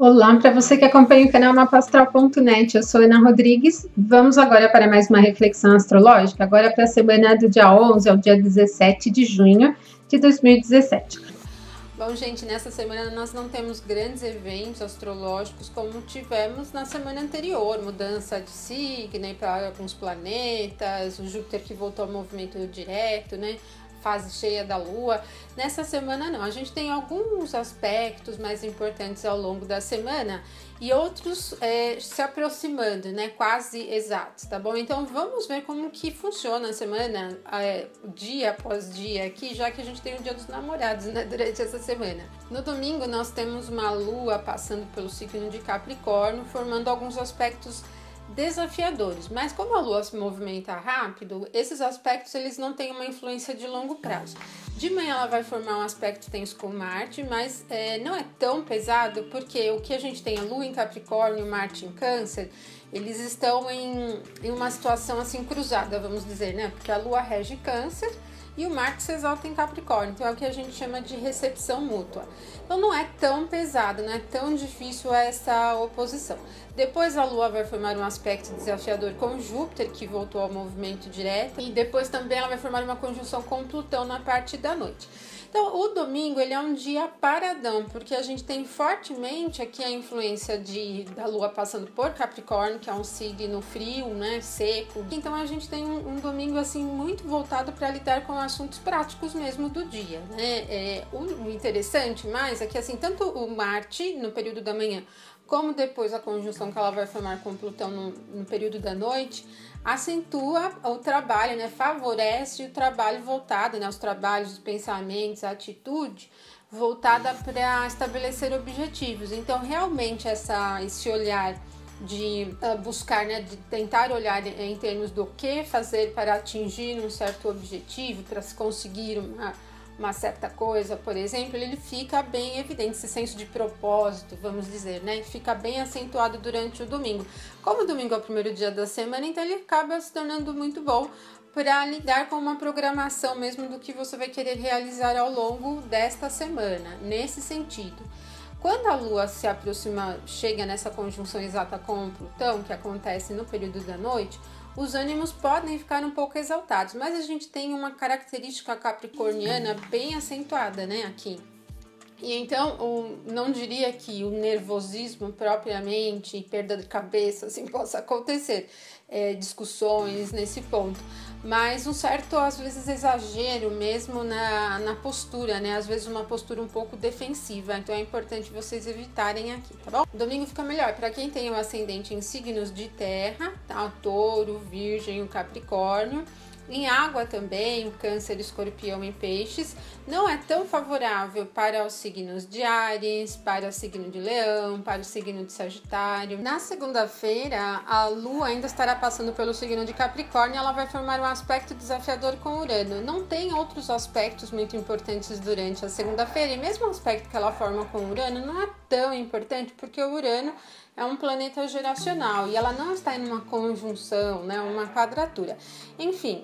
Olá, para você que acompanha o canal mapastral.net, eu sou Ana Rodrigues. Vamos agora para mais uma reflexão astrológica, agora para a semana do dia 11 ao dia 17 de junho de 2017. Bom, gente, nessa semana nós não temos grandes eventos astrológicos como tivemos na semana anterior, mudança de signo para alguns planetas, o Júpiter que voltou ao movimento direto, né? Fase cheia da Lua. Nessa semana não, a gente tem alguns aspectos mais importantes ao longo da semana e outros se aproximando, né, quase exatos, tá bom? Então vamos ver como que funciona a semana, dia após dia aqui, já que a gente tem o Dia dos Namorados, né, durante essa semana. No domingo nós temos uma Lua passando pelo signo de Capricórnio, formando alguns aspectos desafiadores, mas como a Lua se movimenta rápido, esses aspectos eles não têm uma influência de longo prazo. De manhã ela vai formar um aspecto tenso com Marte, mas não é tão pesado porque o que a gente tem, a Lua em Capricórnio e Marte em Câncer, eles estão em uma situação assim cruzada, vamos dizer, né? Porque a Lua rege Câncer e o Marte se exalta em Capricórnio, então é o que a gente chama de recepção mútua. Então não é tão pesado, não é tão difícil essa oposição. Depois a Lua vai formar um aspecto desafiador com Júpiter, que voltou ao movimento direto, e depois também ela vai formar uma conjunção com Plutão na parte da noite. Então, o domingo ele é um dia paradão, porque a gente tem fortemente aqui a influência da Lua passando por Capricórnio, que é um signo frio, né, seco. Então, a gente tem um domingo assim muito voltado para lidar com assuntos práticos mesmo do dia, né? O interessante mais é que assim, tanto o Marte no período da manhã, como depois a conjunção que ela vai formar com Plutão no período da noite, acentua o trabalho, né? Favorece o trabalho voltado, né? Os trabalhos, os pensamentos, a atitude voltada para estabelecer objetivos. Então, realmente, esse olhar de buscar, né? De tentar olhar em termos do que fazer para atingir um certo objetivo, para se conseguir uma certa coisa, por exemplo, ele fica bem evidente, esse senso de propósito, vamos dizer, né? Fica bem acentuado durante o domingo. Como o domingo é o primeiro dia da semana, então ele acaba se tornando muito bom para lidar com uma programação mesmo do que você vai querer realizar ao longo desta semana, nesse sentido. Quando a Lua se aproxima, chega nessa conjunção exata com o Plutão, que acontece no período da noite, os ânimos podem ficar um pouco exaltados, mas a gente tem uma característica capricorniana bem acentuada, né, aqui. E então, não diria que o nervosismo propriamente, perda de cabeça, assim, possa acontecer, discussões nesse ponto, mas um certo, às vezes, exagero mesmo na postura, né? Às vezes uma postura um pouco defensiva, então é importante vocês evitarem aqui, tá bom? Domingo fica melhor para quem tem o ascendente em signos de terra, tá? O Touro, o Virgem, o Capricórnio. Em água também, o Câncer, Escorpião e Peixes, não é tão favorável para os signos de Áries, para o signo de Leão, para o signo de Sagitário. Na segunda-feira, a Lua ainda estará passando pelo signo de Capricórnio, ela vai formar um aspecto desafiador com Urano. Não tem outros aspectos muito importantes durante a segunda-feira, e mesmo o aspecto que ela forma com Urano não é tão importante, porque o Urano é um planeta geracional e ela não está em uma conjunção, né, uma quadratura. Enfim,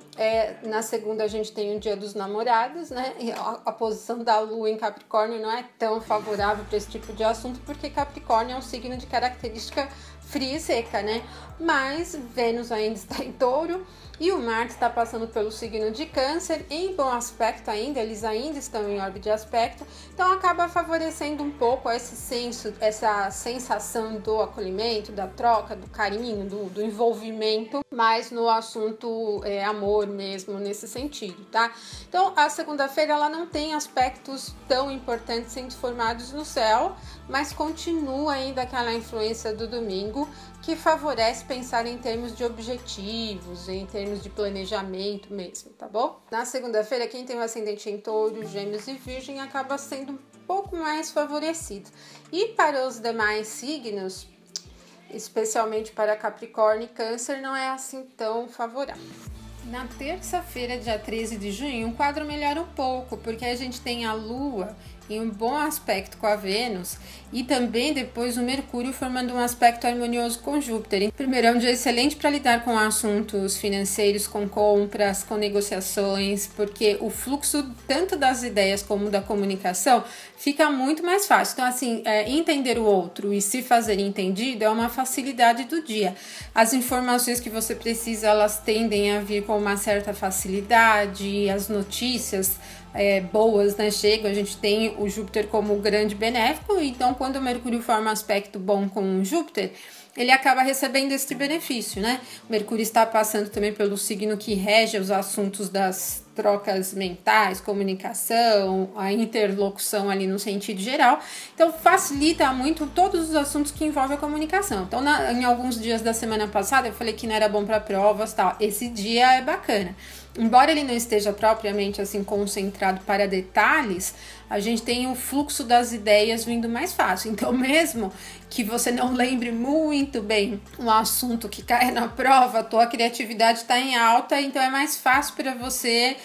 na segunda a gente tem o Dia dos Namorados, né, e a posição da Lua em Capricórnio não é tão favorável para esse tipo de assunto, porque Capricórnio é um signo de característica fria e seca, né? Mas Vênus ainda está em Touro e o Marte está passando pelo signo de Câncer em bom aspecto ainda, eles ainda estão em órbita de aspecto, então acaba favorecendo um pouco esse senso, essa sensação do acolhimento, da troca, do carinho, do envolvimento, mas no assunto amor mesmo, nesse sentido, tá? Então a segunda-feira ela não tem aspectos tão importantes sendo formados no céu, mas continua ainda aquela influência do domingo que favorece pensar em termos de objetivos, em termos de planejamento mesmo, tá bom? Na segunda-feira, quem tem o ascendente em Touro, Gêmeos e Virgem acaba sendo um pouco mais favorecido. E para os demais signos, especialmente para Capricórnio e Câncer, não é assim tão favorável. Na terça-feira, dia 13 de junho, o quadro melhora um pouco, porque a gente tem a Lua em um bom aspecto com a Vênus e também depois o Mercúrio formando um aspecto harmonioso com Júpiter. Primeiro, é um dia excelente para lidar com assuntos financeiros, com compras, com negociações, porque o fluxo tanto das ideias como da comunicação fica muito mais fácil. Então, assim, entender o outro e se fazer entendido é uma facilidade do dia. As informações que você precisa, elas tendem a vir com uma certa facilidade, as notícias boas, né, chegam. A gente tem o Júpiter como grande benéfico, então quando o Mercúrio forma um aspecto bom com o Júpiter, ele acaba recebendo esse benefício, né? O Mercúrio está passando também pelo signo que rege os assuntos das trocas mentais, comunicação, a interlocução ali no sentido geral. Então, facilita muito todos os assuntos que envolvem a comunicação. Então, em alguns dias da semana passada, eu falei que não era bom para provas e tal. Esse dia é bacana. Embora ele não esteja propriamente assim concentrado para detalhes, a gente tem o fluxo das ideias vindo mais fácil. Então, mesmo que você não lembre muito bem um assunto que cai na prova, a tua criatividade está em alta, então é mais fácil para você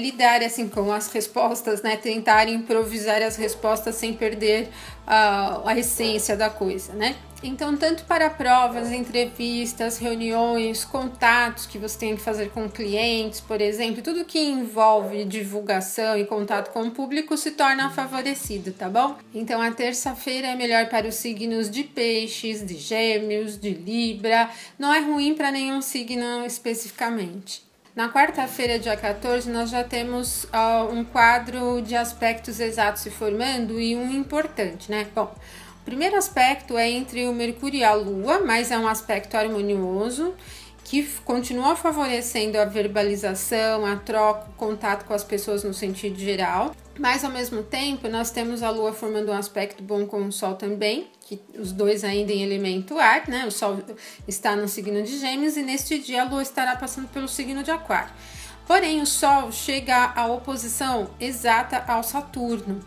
lidar assim com as respostas, né? Tentar improvisar as respostas sem perder a essência da coisa, né? Então, tanto para provas, entrevistas, reuniões, contatos que você tem que fazer com clientes, por exemplo, tudo que envolve divulgação e contato com o público se torna favorecido, tá bom? Então, a terça-feira é melhor para os signos de Peixes, de Gêmeos, de Libra, não é ruim para nenhum signo especificamente. Na quarta-feira, dia 14, nós já temos um quadro de aspectos exatos se formando e um importante, né? Bom, o primeiro aspecto é entre o Mercúrio e a Lua, mas é um aspecto harmonioso que continua favorecendo a verbalização, a troca, o contato com as pessoas no sentido geral. Mas, ao mesmo tempo, nós temos a Lua formando um aspecto bom com o Sol também, que os dois ainda em elemento ar, né? O Sol está no signo de Gêmeos e neste dia a Lua estará passando pelo signo de Aquário. Porém, o Sol chega à oposição exata ao Saturno.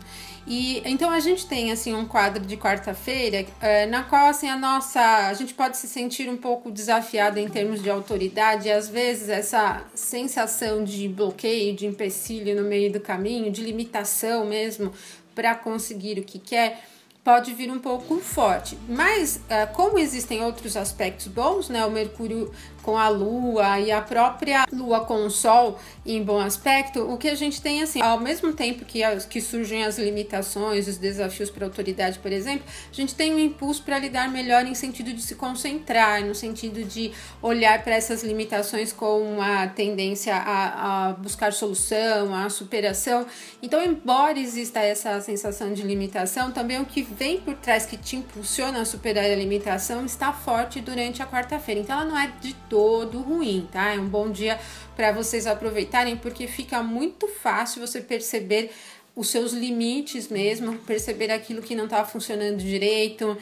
E então a gente tem assim um quadro de quarta-feira na qual assim a gente pode se sentir um pouco desafiada em termos de autoridade, e às vezes essa sensação de bloqueio, de empecilho no meio do caminho, de limitação mesmo para conseguir o que quer, pode vir um pouco forte. Mas como existem outros aspectos bons, né, o Mercúrio com a Lua e a própria Lua com o Sol em bom aspecto, o que a gente tem assim, ao mesmo tempo que surgem as limitações, os desafios para a autoridade, por exemplo, a gente tem um impulso para lidar melhor em sentido de se concentrar, no sentido de olhar para essas limitações com uma tendência a buscar solução, a superação. Então, embora exista essa sensação de limitação, também o que vem por trás que te impulsiona a superar a limitação está forte durante a quarta-feira. Então, ela não é de todo ruim, tá? É um bom dia para vocês aproveitarem, porque fica muito fácil você perceber os seus limites mesmo, perceber aquilo que não está funcionando direito,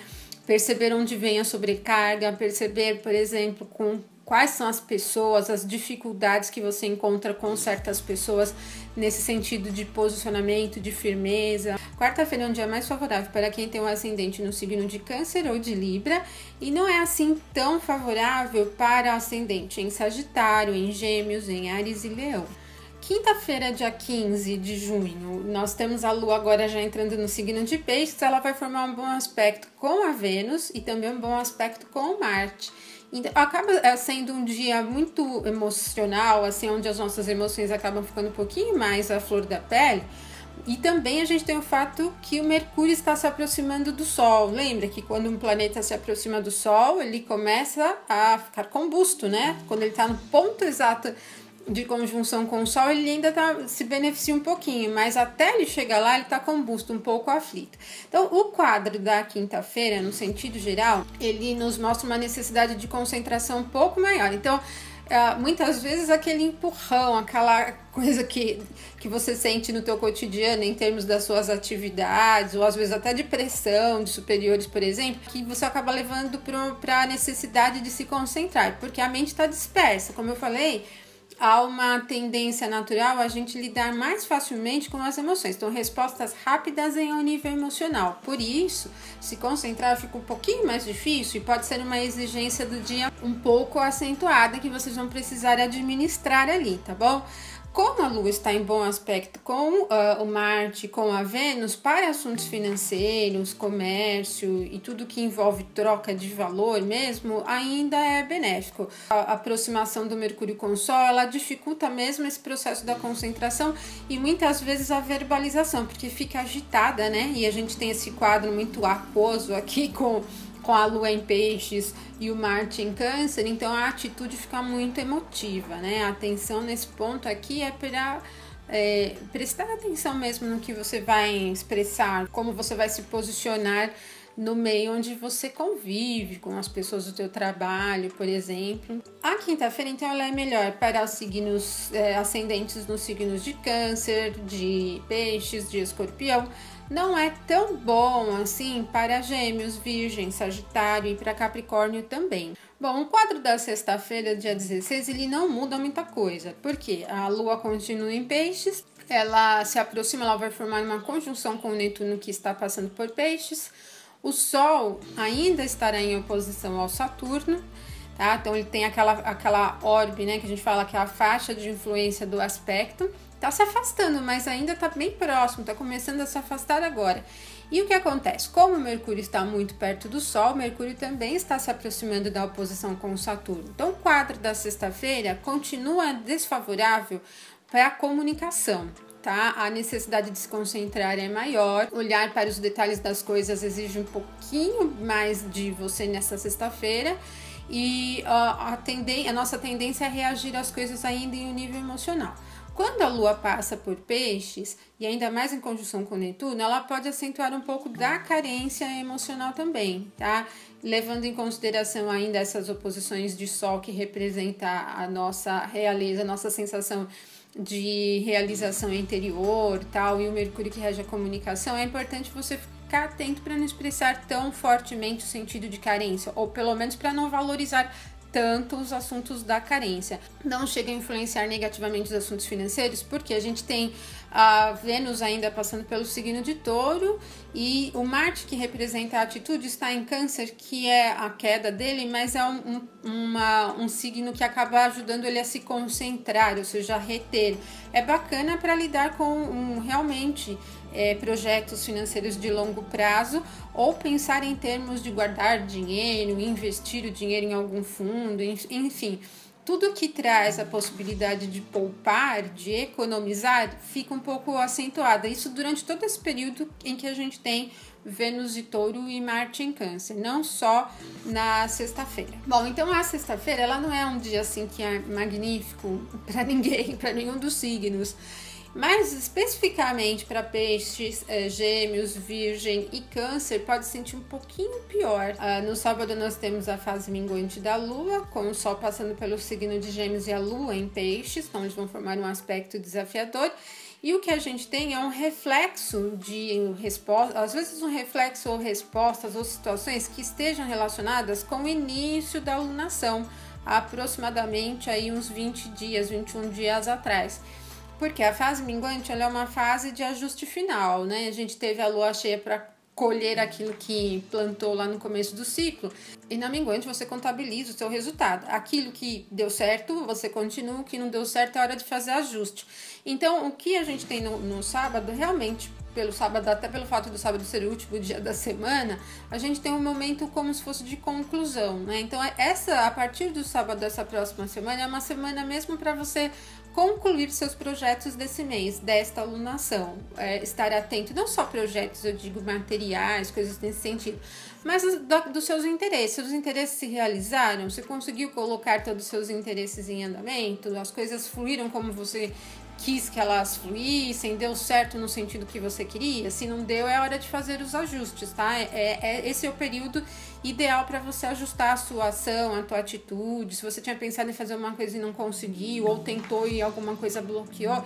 perceber onde vem a sobrecarga, perceber, por exemplo, quais são as pessoas, as dificuldades que você encontra com certas pessoas nesse sentido de posicionamento, de firmeza. Quarta-feira é um dia mais favorável para quem tem um ascendente no signo de Câncer ou de Libra e não é assim tão favorável para ascendente em Sagitário, em Gêmeos, em Áries e Leão. Quinta-feira, dia 15 de junho, nós temos a Lua agora já entrando no signo de Peixes. Ela vai formar um bom aspecto com a Vênus e também um bom aspecto com o Marte. Então, acaba sendo um dia muito emocional, assim, onde as nossas emoções acabam ficando um pouquinho mais à flor da pele. E também a gente tem o fato que o Mercúrio está se aproximando do Sol. Lembra que quando um planeta se aproxima do Sol, ele começa a ficar combusto, né? Quando ele está no ponto exato de conjunção com o Sol, ele ainda se beneficia um pouquinho, mas até ele chegar lá, ele está combusto, um pouco aflito. Então, o quadro da quinta-feira, no sentido geral, ele nos mostra uma necessidade de concentração um pouco maior. Então, muitas vezes aquele empurrão, aquela coisa que você sente no teu cotidiano em termos das suas atividades, ou às vezes até de pressão de superiores, por exemplo, que você acaba levando para a necessidade de se concentrar, porque a mente está dispersa, como eu falei. Há uma tendência natural a gente lidar mais facilmente com as emoções. Então, respostas rápidas em um nível emocional. Por isso, se concentrar fica um pouquinho mais difícil e pode ser uma exigência do dia um pouco acentuada que vocês vão precisar administrar ali, tá bom? Como a Lua está em bom aspecto com o Marte, com a Vênus, para assuntos financeiros, comércio e tudo que envolve troca de valor mesmo, ainda é benéfico. A aproximação do Mercúrio com o Sol, ela dificulta mesmo esse processo da concentração e muitas vezes a verbalização, porque fica agitada, né? E a gente tem esse quadro muito aquoso aqui com a Lua em Peixes e o Marte em Câncer, então a atitude fica muito emotiva, né? A atenção nesse ponto aqui é para prestar atenção mesmo no que você vai expressar, como você vai se posicionar no meio onde você convive com as pessoas do teu trabalho, por exemplo. A quinta-feira, então, ela é melhor para os signos ascendentes nos signos de Câncer, de Peixes, de Escorpião. Não é tão bom assim para Gêmeos, Virgem, Sagitário e para Capricórnio também. Bom, o quadro da sexta-feira, dia 16, ele não muda muita coisa, porque a Lua continua em Peixes, ela se aproxima, ela vai formar uma conjunção com o Netuno que está passando por Peixes, o Sol ainda estará em oposição ao Saturno, tá? Então ele tem aquela orbe, né, que a gente fala que é a faixa de influência do aspecto, tá se afastando, mas ainda tá bem próximo, tá começando a se afastar agora. E o que acontece? Como o Mercúrio está muito perto do Sol, Mercúrio também está se aproximando da oposição com o Saturno. Então o quadro da sexta-feira continua desfavorável para a comunicação, tá? A necessidade de se concentrar é maior, olhar para os detalhes das coisas exige um pouquinho mais de você nessa sexta-feira. E a nossa tendência é reagir às coisas ainda em um nível emocional. Quando a Lua passa por Peixes, e ainda mais em conjunção com Netuno, ela pode acentuar um pouco da carência emocional também, tá? Levando em consideração ainda essas oposições de Sol que representa a nossa realeza, a nossa sensação de realização interior, tal, e o Mercúrio que rege a comunicação, é importante você ficar atento para não expressar tão fortemente o sentido de carência, ou pelo menos para não valorizar tanto os assuntos da carência. Não chega a influenciar negativamente os assuntos financeiros, porque a gente tem a Vênus ainda passando pelo signo de Touro e o Marte, que representa a atitude, está em Câncer, que é a queda dele, mas é um signo que acaba ajudando ele a se concentrar, ou seja, a reter. É bacana para lidar com realmente projetos financeiros de longo prazo, ou pensar em termos de guardar dinheiro, investir o dinheiro em algum fundo, enfim, tudo que traz a possibilidade de poupar, de economizar, fica um pouco acentuada. Isso durante todo esse período em que a gente tem Vênus e Touro e Marte em Câncer, não só na sexta-feira. Bom, então a sexta-feira ela não é um dia assim que é magnífico para ninguém, para nenhum dos signos. Mas especificamente para Peixes, Gêmeos, Virgem e Câncer pode sentir um pouquinho pior. No sábado nós temos a fase minguante da Lua, com o Sol passando pelo signo de Gêmeos e a Lua em Peixes, então eles vão formar um aspecto desafiador. E o que a gente tem é um reflexo de resposta, às vezes um reflexo ou respostas ou situações que estejam relacionadas com o início da lunação, aproximadamente aí uns 20 dias, 21 dias atrás. Porque a fase minguante ela é uma fase de ajuste final, né? A gente teve a lua cheia para colher aquilo que plantou lá no começo do ciclo, e na minguante você contabiliza o seu resultado. Aquilo que deu certo, você continua, o que não deu certo é hora de fazer ajuste. Então, o que a gente tem no sábado, realmente, pelo sábado, até pelo fato do sábado ser o último dia da semana, a gente tem um momento como se fosse de conclusão, né? Então, a partir do sábado dessa próxima semana, é uma semana mesmo para você concluir seus projetos desse mês, desta alunação. Estar atento, não só projetos, eu digo materiais, coisas nesse sentido, mas dos seus interesses. Seus interesses se realizaram? Você conseguiu colocar todos os seus interesses em andamento? As coisas fluíram como você quis que elas fluíssem? Deu certo no sentido que você queria? Se não deu, é hora de fazer os ajustes, tá? Esse é o período ideal para você ajustar a sua ação, a tua atitude. Se você tinha pensado em fazer uma coisa e não conseguiu, ou tentou e alguma coisa bloqueou,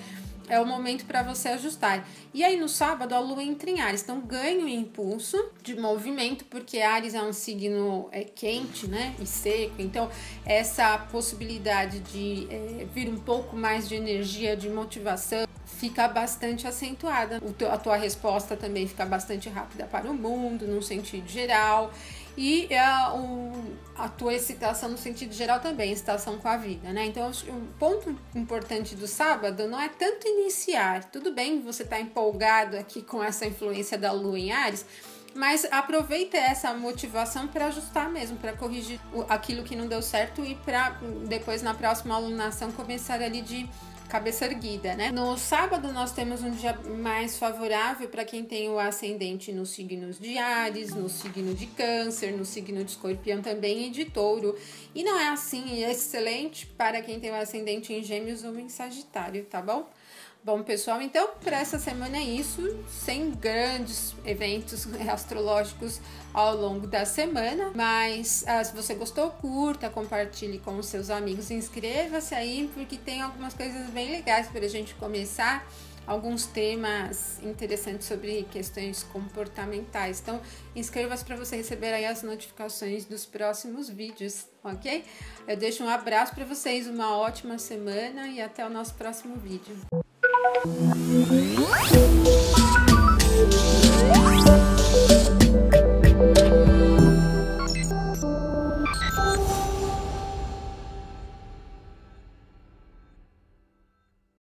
é o momento para você ajustar. E aí no sábado a lua entra em Áries, então ganha o impulso de movimento, porque Áries é um signo quente, né, e seco, então essa possibilidade de vir um pouco mais de energia, de motivação, fica bastante acentuada. A tua resposta também fica bastante rápida para o mundo, num sentido geral. e a tua excitação no sentido geral também, excitação com a vida, né? Então, um ponto importante do sábado não é tanto iniciar. Tudo bem, você tá empolgado aqui com essa influência da Lua em Áries, mas aproveita essa motivação para ajustar mesmo, para corrigir aquilo que não deu certo e para depois na próxima alunação começar ali de cabeça erguida, né? No sábado nós temos um dia mais favorável para quem tem o ascendente nos signos de Áries, no signo de Câncer, no signo de Escorpião também e de Touro. E não é assim excelente para quem tem o ascendente em Gêmeos ou em Sagitário, tá bom? Bom, pessoal, então, para essa semana é isso, sem grandes eventos astrológicos ao longo da semana, mas se você gostou, curta, compartilhe com os seus amigos, inscreva-se aí, porque tem algumas coisas bem legais para a gente começar, alguns temas interessantes sobre questões comportamentais. Então, inscreva-se para você receber aí as notificações dos próximos vídeos, ok? Eu deixo um abraço para vocês, uma ótima semana e até o nosso próximo vídeo.